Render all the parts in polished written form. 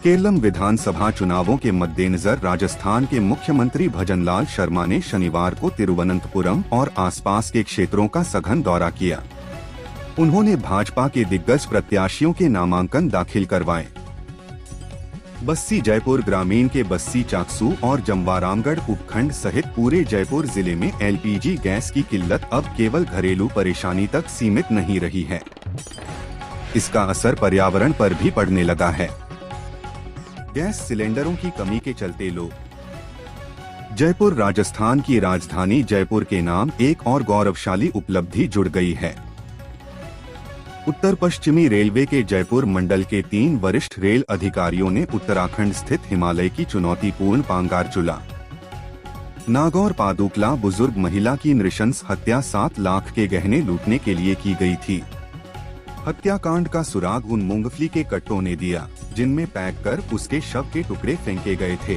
केरलम विधानसभा चुनावों के मद्देनजर राजस्थान के मुख्यमंत्री भजनलाल शर्मा ने शनिवार को तिरुवनंतपुरम और आसपास के क्षेत्रों का सघन दौरा किया। उन्होंने भाजपा के दिग्गज प्रत्याशियों के नामांकन दाखिल करवाए। बस्सी जयपुर ग्रामीण के बस्सी चाकसू और जमवारामगढ़ उपखंड सहित पूरे जयपुर जिले में एलपीजी गैस की किल्लत अब केवल घरेलू परेशानी तक सीमित नहीं रही है, इसका असर पर्यावरण पर भी पड़ने लगा है। गैस सिलेंडरों की कमी के चलते लोग जयपुर राजस्थान की राजधानी जयपुर के नाम एक और गौरवशाली उपलब्धि जुड़ गई है। उत्तर पश्चिमी रेलवे के जयपुर मंडल के 3 वरिष्ठ रेल अधिकारियों ने उत्तराखंड स्थित हिमालय की चुनौतीपूर्ण पांगारचूला नागौर पादुकला बुजुर्ग महिला की नृशंस हत्या 7 लाख के गहने लूटने के लिए की गई थी। हत्याकांड का सुराग उन मूंगफली के कट्टों ने दिया जिनमें पैक कर उसके शव के टुकड़े फेंके गए थे।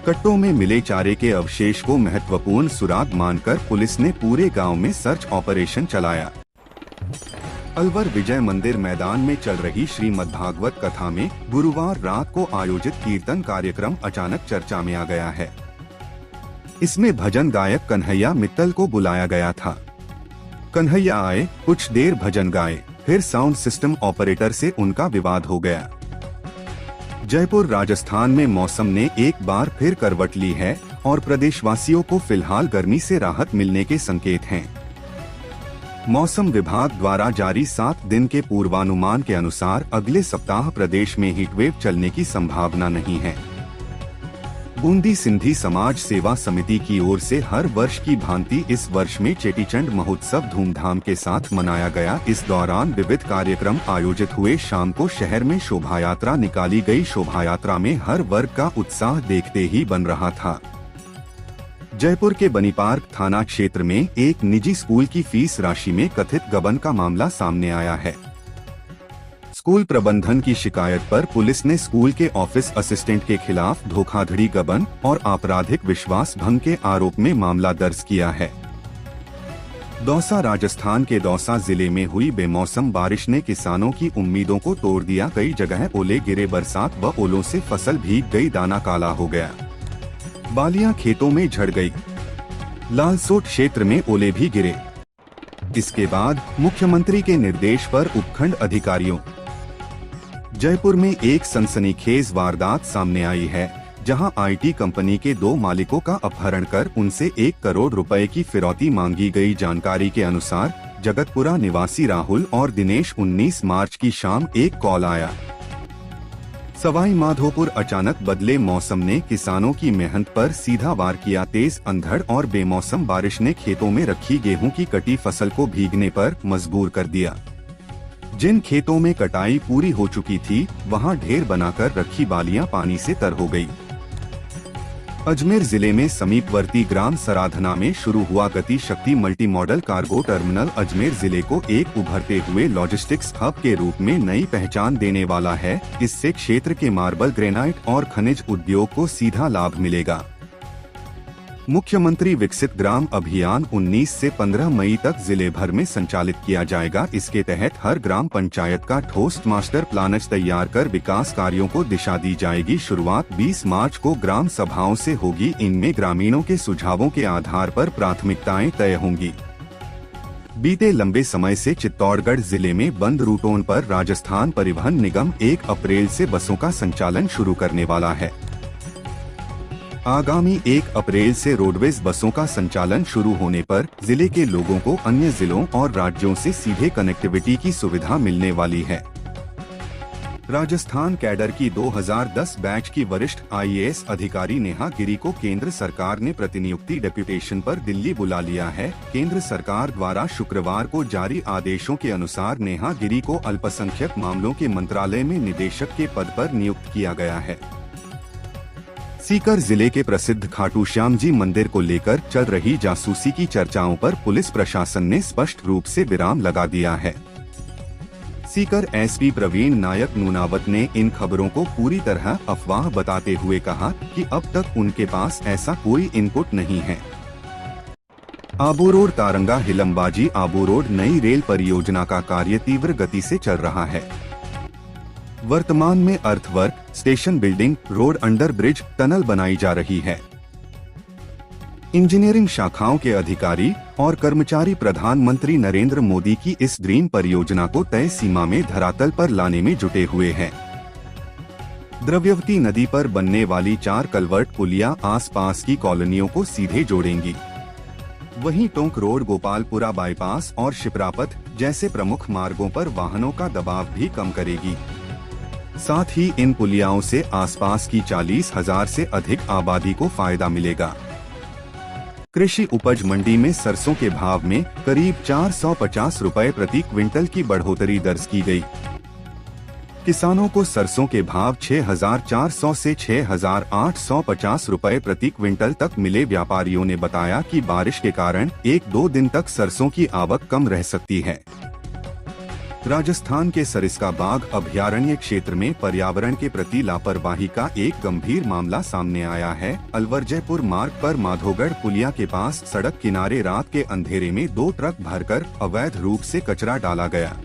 कट्टों में मिले चारे के अवशेष को महत्वपूर्ण सुराग मानकर पुलिस ने पूरे गांव में सर्च ऑपरेशन चलाया। अलवर विजय मंदिर मैदान में चल रही श्रीमद्भागवत कथा में गुरुवार रात को आयोजित कीर्तन कार्यक्रम अचानक चर्चा में आ गया है। इसमें भजन गायक कन्हैया मित्तल को बुलाया गया था। कन्हैया आए, कुछ देर भजन गाए, फिर साउंड सिस्टम ऑपरेटर से उनका विवाद हो गया। जयपुर राजस्थान में मौसम ने एक बार फिर करवट ली है और प्रदेशवासियों को फिलहाल गर्मी से राहत मिलने के संकेत हैं। मौसम विभाग द्वारा जारी 7 दिन के पूर्वानुमान के अनुसार अगले सप्ताह प्रदेश में हीटवेव चलने की संभावना नहीं है। बूंदी सिंधी समाज सेवा समिति की ओर से हर वर्ष की भांति इस वर्ष में चेटीचंड महोत्सव धूमधाम के साथ मनाया गया। इस दौरान विविध कार्यक्रम आयोजित हुए। शाम को शहर में शोभा यात्रा निकाली गई। शोभा यात्रा में हर वर्ग का उत्साह देखते ही बन रहा था। जयपुर के बनी पार्क थाना क्षेत्र में एक निजी स्कूल की फीस राशि में कथित गबन का मामला सामने आया है। स्कूल प्रबंधन की शिकायत पर पुलिस ने स्कूल के ऑफिस असिस्टेंट के खिलाफ धोखाधड़ी, गबन और आपराधिक विश्वास भंग के आरोप में मामला दर्ज किया है। दौसा राजस्थान के दौसा जिले में हुई बेमौसम बारिश ने किसानों की उम्मीदों को तोड़ दिया। कई जगह ओले गिरे। बरसात व ओलों से फसल भीग गई, दाना काला हो गया, बालियां खेतों में झड़ गई। लालसोट क्षेत्र में ओले भी गिरे। इसके बाद मुख्यमंत्री के निर्देश पर उपखंड अधिकारियों जयपुर में एक सनसनीखेज वारदात सामने आई है, जहां आईटी कंपनी के 2 मालिकों का अपहरण कर उनसे 1 करोड़ रुपए की फिरौती मांगी गई। जानकारी के अनुसार जगतपुरा निवासी राहुल और दिनेश 19 मार्च की शाम एक कॉल आया। सवाई माधोपुर अचानक बदले मौसम ने किसानों की मेहनत पर सीधा वार किया। तेज अंधड़ और बेमौसम बारिश ने खेतों में रखी गेहूं की कटी फसल को भीगने पर मजबूर कर दिया। जिन खेतों में कटाई पूरी हो चुकी थी, वहां ढेर बनाकर रखी बालियां पानी से तर हो गई। अजमेर जिले में समीपवर्ती ग्राम सराधना में शुरू हुआ गति शक्ति multi modal cargo terminal Ajmer जिले को एक उभरते हुए लॉजिस्टिक्स हब के रूप में नई पहचान देने वाला है। इससे क्षेत्र के मार्बल, ग्रेनाइट और खनिज उद्योग को सीधा लाभ मिलेगा। मुख्यमंत्री विकसित ग्राम अभियान 19 से 15 मई तक जिले भर में संचालित किया जाएगा। इसके तहत हर ग्राम पंचायत का ठोस मास्टर प्लान तैयार कर विकास कार्यों को दिशा दी जाएगी। शुरुआत 20 मार्च को ग्राम सभाओं से होगी। इनमें ग्रामीणों के सुझावों के आधार पर प्राथमिकताएं तय होंगी। बीते लंबे समय से चित्तौड़गढ़ जिले में बंद रूटों पर राजस्थान परिवहन निगम 1 अप्रैल से बसों का संचालन शुरू करने वाला है। आगामी 1 अप्रैल से रोडवेज बसों का संचालन शुरू होने पर जिले के लोगों को अन्य जिलों और राज्यों से सीधे कनेक्टिविटी की सुविधा मिलने वाली है। राजस्थान कैडर की 2010 बैच की वरिष्ठ आईएएस अधिकारी नेहा गिरी को केंद्र सरकार ने प्रतिनियुक्ति डेप्यूटेशन पर दिल्ली बुला लिया है। केंद्र सरकार द्वारा शुक्रवार को जारी आदेशों के अनुसार नेहा गिरी को अल्पसंख्यक मामलों के मंत्रालय में निदेशक के पद पर नियुक्त किया गया है। सीकर जिले के प्रसिद्ध खाटू श्याम जी मंदिर को लेकर चल रही जासूसी की चर्चाओं पर पुलिस प्रशासन ने स्पष्ट रूप से विराम लगा दिया है। सीकर एसपी प्रवीण नायक नूनावत ने इन खबरों को पूरी तरह अफवाह बताते हुए कहा कि अब तक उनके पास ऐसा कोई इनपुट नहीं है। आबू रोड तारंगा हिलमबाजी आबू रोड नई रेल परियोजना का कार्य तीव्र गति से चल रहा है। वर्तमान में earthwork, station building, road under bridge, tunnel बनाई जा रही है। इंजीनियरिंग शाखाओं के अधिकारी और कर्मचारी प्रधानमंत्री नरेंद्र मोदी की इस ड्रीम परियोजना को तय सीमा में धरातल पर लाने में जुटे हुए हैं। द्रव्यवती नदी पर बनने वाली 4 कलवर्ट पुलियां आसपास की कॉलोनियों को सीधे जोड़ेंगी। वहीं टोंक रोड, गोपालपुरा बाईपास और शिप्रापथ जैसे प्रमुख मार्गों पर वाहनों का दबाव भी कम करेगी। साथ ही इन पुलियाओं से आसपास की 40,000 से अधिक आबादी को फायदा मिलेगा। कृषि उपज मंडी में सरसों के भाव में करीब 450 रुपए प्रति क्विंटल की बढ़ोतरी दर्ज की गई। किसानों को सरसों के भाव 6,400 से 6,850 रुपए प्रति क्विंटल तक मिले। व्यापारियों ने बताया कि बारिश के कारण 1-2 दिन तक सरसों की आवक कम रह सकती है। राजस्थान के सरिस्का बाघ अभयारण्य क्षेत्र में पर्यावरण के प्रति लापरवाही का एक गंभीर मामला सामने आया है। अलवर जयपुर मार्ग पर माधोगढ़ पुलिया के पास सड़क किनारे रात के अंधेरे में 2 ट्रक भरकर अवैध रूप से कचरा डाला गया।